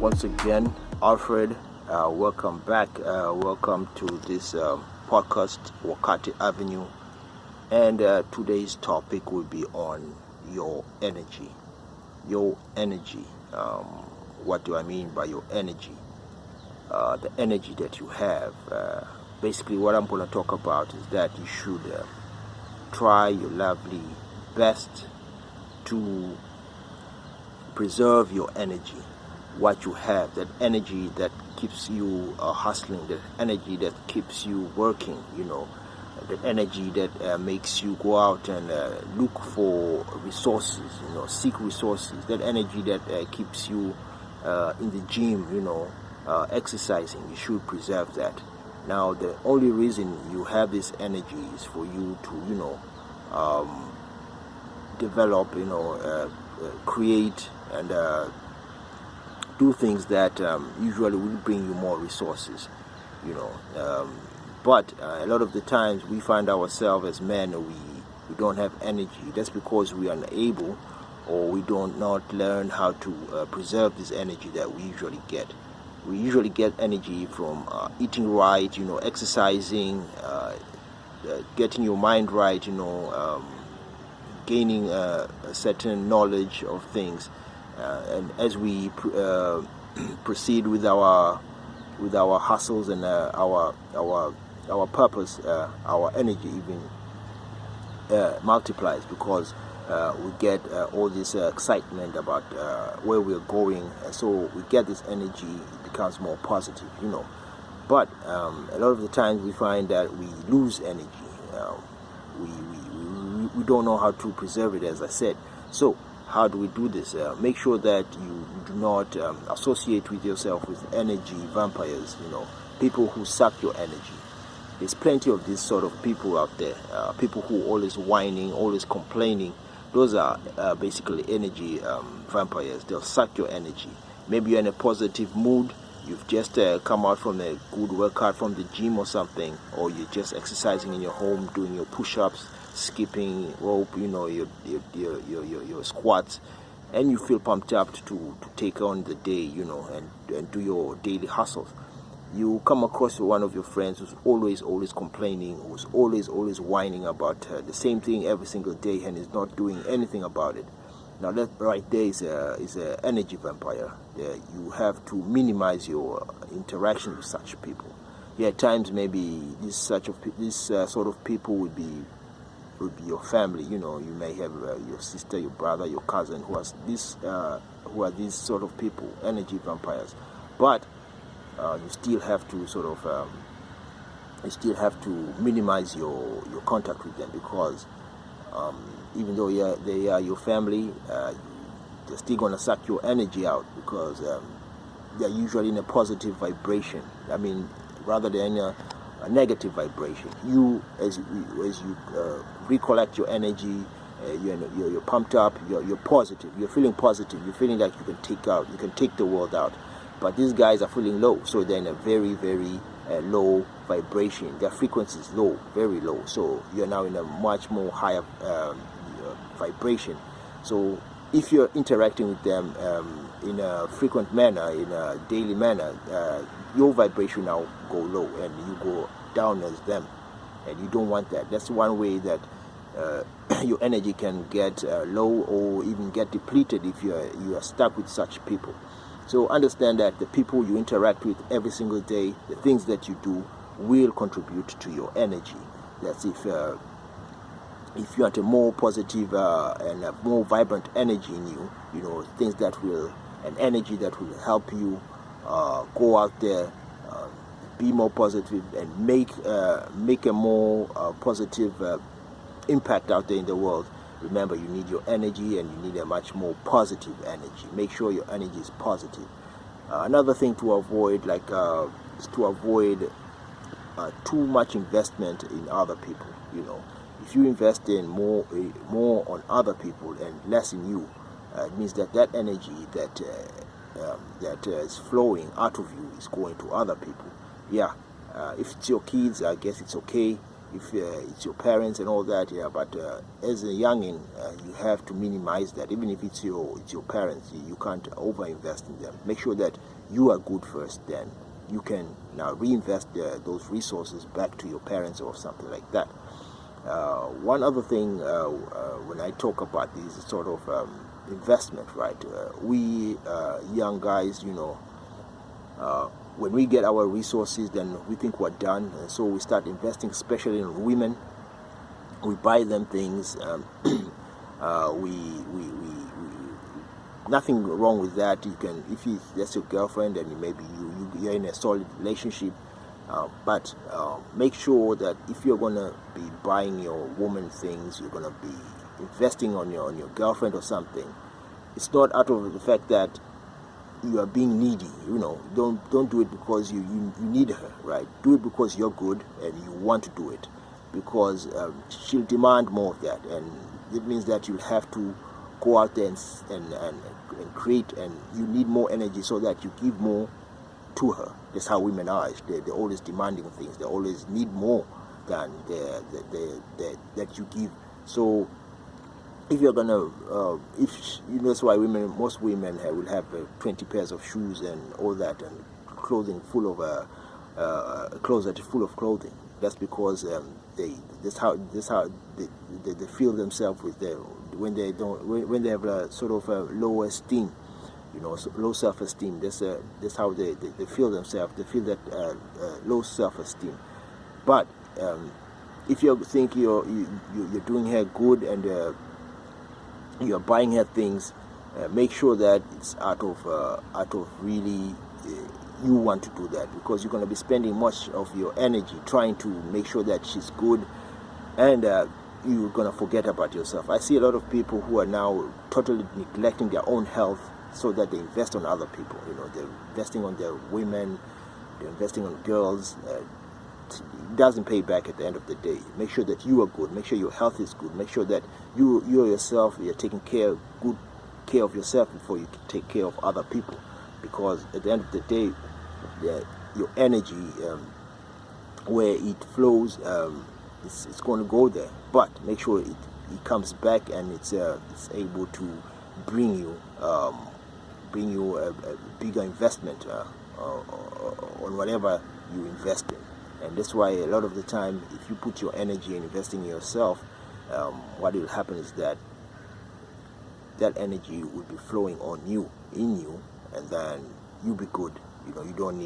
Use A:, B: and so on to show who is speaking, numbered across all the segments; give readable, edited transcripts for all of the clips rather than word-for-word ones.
A: once again, Alfred. Welcome back. Welcome to this podcast, Wakati Avenue. And today's topic will be on your energy. Your energy. What do I mean by your energy? The energy that you have. Basically, what I'm going to talk about is that you should try your lovely best to preserve your energy, what you have, that energy that keeps you hustling, that energy that keeps you working, that energy that makes you go out and look for resources, seek resources, that energy that keeps you in the gym, exercising. You should preserve that. Now, the only reason you have this energy is for you to, develop, create and do things that usually will bring you more resources, but a lot of the times we find ourselves as men, we don't have energy. That's because we are unable, or we don't not learn how to preserve this energy that we usually get. We usually get energy from eating right, exercising, getting your mind right, gaining a certain knowledge of things, and as we proceed with our hustles and our purpose, our energy even multiplies, because we get all this excitement about where we're going, and so we get this energy. It becomes more positive, But a lot of the times we find that we lose energy. We don't know how to preserve it, as I said. So how do we do this? Make sure that you do not associate with yourself with energy vampires, people who suck your energy. There's plenty of these sort of people out there, people who always whining, always complaining. Those are basically energy vampires. They'll suck your energy. Maybe you're in a positive mood. You've just come out from a good workout from the gym or something, or you're just exercising in your home, doing your push-ups, skipping rope, your squats, and you feel pumped up to take on the day, and do your daily hustles. You come across one of your friends who's always complaining, who's always whining about the same thing every single day, and is not doing anything about it. Now that right there is a energy vampire. You have to minimize your interaction with such people. At times maybe this sort of people would be your family. You may have your sister, your brother, your cousin who are these sort of people, energy vampires. But you still have to minimize your contact with them, because even though they are your family, they're still going to suck your energy out, because they're usually in a positive vibration. I mean, rather than a negative vibration. As you recollect your energy, you're pumped up, you're positive, you're feeling positive, you're feeling like you can take the world out. But these guys are feeling low, so they're in a very, very low vibration. Their frequency is low, very low. So you're now in a much more higher vibration. So if you're interacting with them in a frequent manner, in a daily manner, your vibration now go low and you go down as them, and you don't want that. That's one way that your energy can get low, or even get depleted if you are stuck with such people. So understand that the people you interact with every single day, the things that you do, will contribute to your energy. That's if you want a more positive and a more vibrant energy in you, things that will, an energy that will help you go out there, be more positive, and make a more positive impact out there in the world. Remember, you need your energy, and you need a much more positive energy. Make sure your energy is positive. Another thing to avoid, is to avoid too much investment in other people. If you invest in more on other people and less in you, it means that energy that is flowing out of you is going to other people. If it's your kids, I guess it's okay. if it's your parents and all that, yeah. But as a youngin, you have to minimize that. Even if it's your parents, you can't overinvest in them. Make sure that you are good first, then you can now reinvest those resources back to your parents or something like that. One other thing, when I talk about these sort of investment, right? We young guys, when we get our resources, then we think we're done, and so we start investing, especially in women. We buy them things. We nothing wrong with that. You can, if that's your girlfriend, then maybe you're in a solid relationship. But make sure that if you're gonna be buying your woman things, you're gonna be investing on your girlfriend or something. It's not out of the fact that you are being needy. Don't do it because you need her, right? Do it because you're good and you want to do it, because she'll demand more of that, and it means that you'll have to go out there and create, and you need more energy so that you give more to her. That's how women are. They're always demanding things. They always need more than that you give. So if you're gonna, that's why most women will have 20 pairs of shoes and all that, and clothing full of a closet full of clothing. That's because that's how they feel themselves with when they have a sort of a low esteem, low self-esteem. That's how they feel themselves. They feel that low self-esteem. But if you think you're doing her good and you're buying her things, make sure that it's out of really you want to do that, because you're going to be spending much of your energy trying to make sure that she's good, and you're going to forget about yourself. I see a lot of people who are now totally neglecting their own health so that they invest on other people. They're investing on their women, they're investing on girls. It doesn't pay back at the end of the day. Make sure that you are good. Make sure your health is good. Make sure that you yourself, you're taking good care of yourself before you take care of other people. Because at the end of the day, your energy, where it flows, it's going to go there. But make sure it comes back, and it's able to bring you a bigger investment on whatever you invest in. And that's why a lot of the time, if you put your energy in investing in yourself, what will happen is that energy will be flowing in you, and then you'll be good. You don't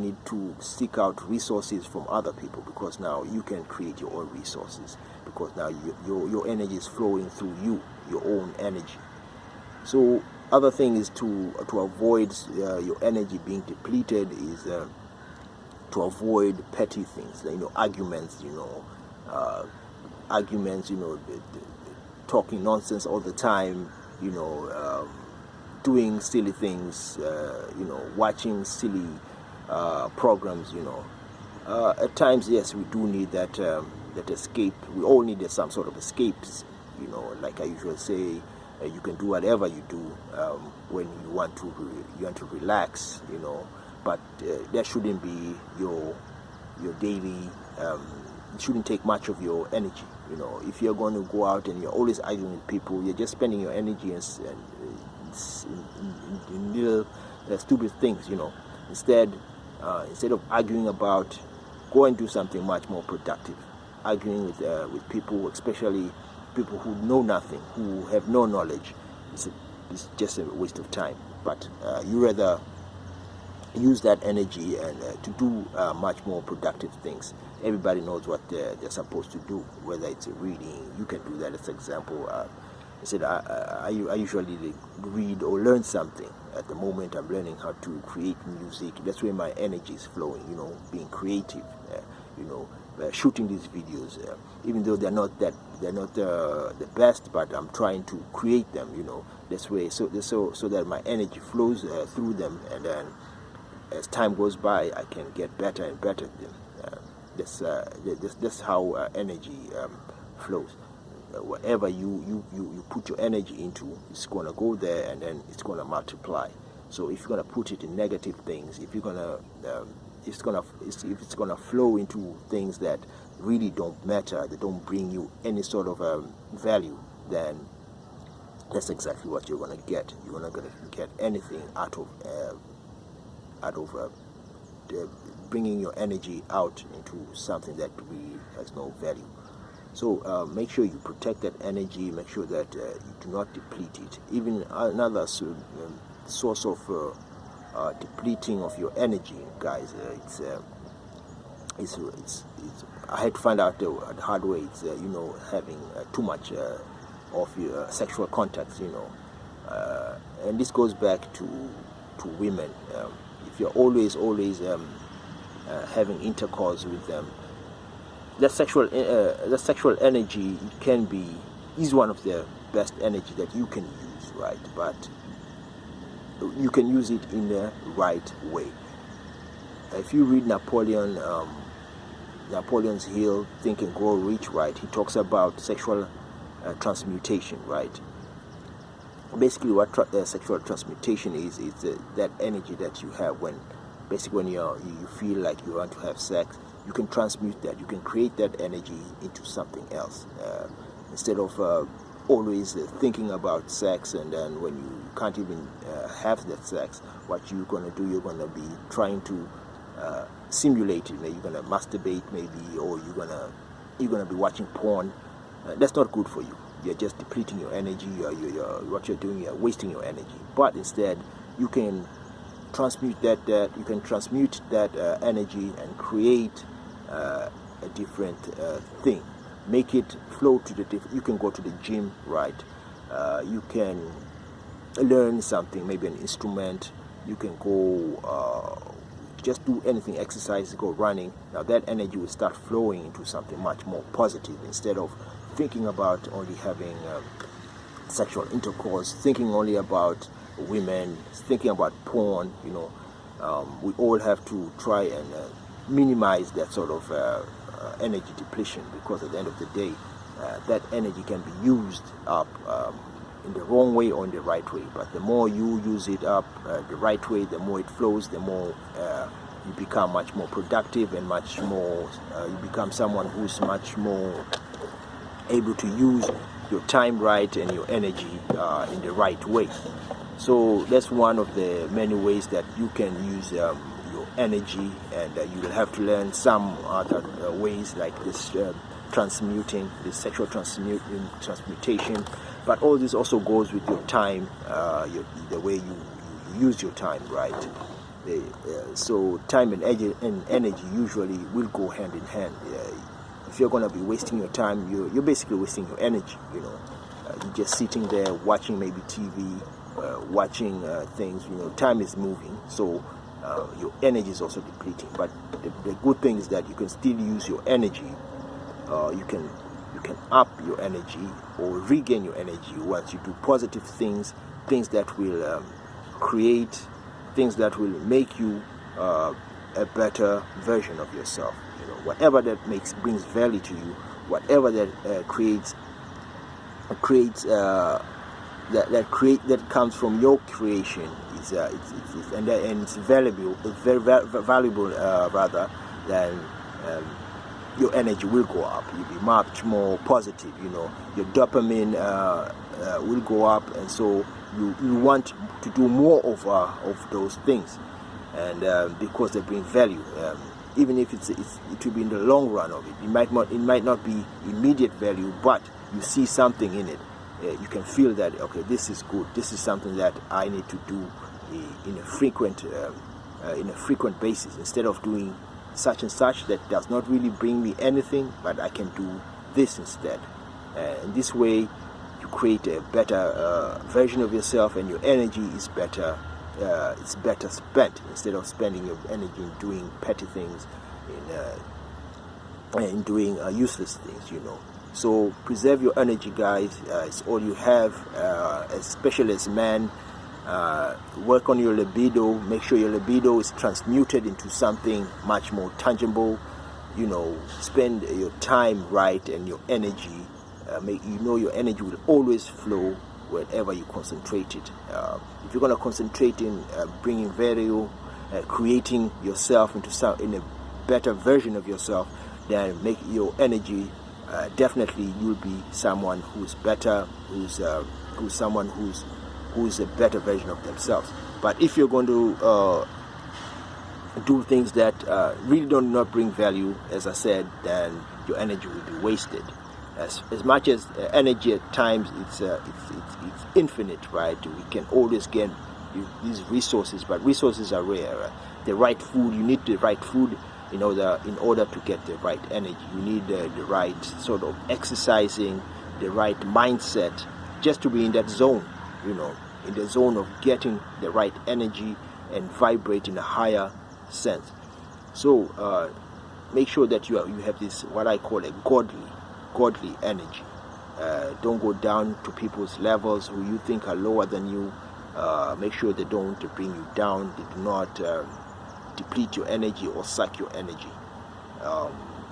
A: need to seek out resources from other people, because now you can create your own resources, because now your energy is flowing through you, your own energy. So other thing is to avoid your energy being depleted is to avoid petty things, arguments, talking nonsense all the time, doing silly things, watching silly programs, at times, yes, we do need that escape. We all need some sort of escapes, like I usually say. You can do whatever you do when you want to relax, but that shouldn't be your daily. It shouldn't take much of your energy. If you're going to go out and you're always arguing with people, you're just spending your energy in little stupid things. Instead of arguing about, go and do something much more productive. Arguing with people, especially people who know nothing, who have no knowledge, it's just a waste of time. But you rather use that energy and to do much more productive things. Everybody knows what they're supposed to do, whether it's reading. You can do that as an example. I said I usually read or learn something. At the moment, I'm learning how to create music. That's where my energy is flowing, being creative, shooting these videos, even though they're not the best, but I'm trying to create them, this way, so that my energy flows through them, and then as time goes by, I can get better and better at them. That's how energy flows. Whatever you put your energy into, it's going to go there, and then it's going to multiply. So if you're going to put it in negative things, if you're going to if it's gonna flow into things that really don't matter, that don't bring you any sort of value, then that's exactly what you're gonna get. You're not gonna get anything out of bringing your energy out into something that really has no value. So make sure you protect that energy. Make sure that you do not deplete it. Even another source of depleting of your energy, guys. It's I had to find out the hard way. It's having too much of your sexual contacts. And this goes back to women. If you're always having intercourse with them, that sexual energy is one of the best energy that you can use, right? But you can use it in the right way. If you read Napoleon's Hill, Think and Grow Rich, right? He talks about sexual transmutation, right? Basically, what sexual transmutation is that energy that you have when you feel like you want to have sex. You can transmute that. You can create that energy into something else instead of always thinking about sex, and then when you can't even have that sex, what you're going to do, you're going to be trying to simulate it. Maybe you're going to masturbate, maybe, or you're going to be watching porn. That's not good for you. You're just depleting your energy. What you're doing, you're wasting your energy. But instead, you can transmute that energy and create a different thing. Make it flow to the different. You can go to the gym, right? You can learn something, maybe an instrument. You can go just do anything, exercise, go running. Now that energy will start flowing into something much more positive instead of thinking about only having sexual intercourse, thinking only about women, thinking about porn. We all have to try and minimize that sort of energy depletion, because at the end of the day, that energy can be used up in the wrong way or in the right way. But the more you use it up the right way, the more it flows, the more you become much more productive, and much more you become someone who's much more able to use your time right and your energy in the right way. So that's one of the many ways that you can use your energy, and you will have to learn some other ways like this transmuting, this sexual transmutation. But all this also goes with your time, the way you use your time, right? So time and energy usually will go hand in hand. If you're going to be wasting your time, you're basically wasting your energy. You're just sitting there watching maybe TV, watching things. Time is moving, so your energy is also depleting. But the good thing is that you can still use your energy. You can up your energy or regain your energy once you do positive things that will create, things that will make you a better version of yourself. Whatever that brings value to you, whatever that creates that comes from your creation is and it's valuable. It's very valuable rather than. Your energy will go up. You'll be much more positive. Your dopamine will go up, and so you want to do more of those things, and because they bring value. Even if it will be in the long run of it. It might not be immediate value, but you see something in it. You can feel that, okay, this is good. This is something that I need to do in a frequent basis, instead of doing such and such that does not really bring me anything, but I can do this instead. And this way, you create a better version of yourself, and your energy is better. It's better spent, instead of spending your energy in doing petty things, in doing useless things. So preserve your energy, guys. It's all you have, especially as men. Work on your libido. Make sure your libido is transmuted into something much more tangible. Spend your time right, and your energy. Your energy will always flow wherever you concentrate it. If you're going to concentrate in bringing value, creating yourself in a better version of yourself, then make your energy definitely you'll be someone who's better, who's someone who's a better version of themselves. But if you're going to do things that really do not bring value, as I said, then your energy will be wasted. As much as energy at times it's infinite, right? We can always get these resources, but resources are rare. Right? The right food, you need the right food in order to get the right energy. You need the right sort of exercising, the right mindset, just to be in that zone, in the zone of getting the right energy and vibrate in a higher sense. So make sure that you have this, what I call a godly energy. Don't go down to people's levels who you think are lower than you. Make sure they don't bring you down. They do not deplete your energy or suck your energy.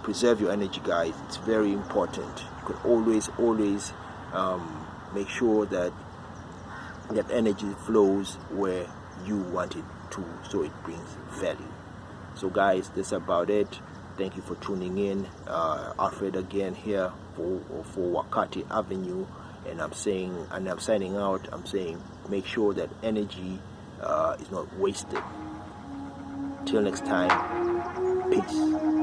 A: Preserve your energy, guys. It's very important. You can always make sure that energy flows where you want it to, so it brings value. So guys, that's about it. Thank you for tuning in. Alfred again here for Wakati Avenue, and I'm signing out. I'm saying make sure that energy is not wasted. Till next time, peace.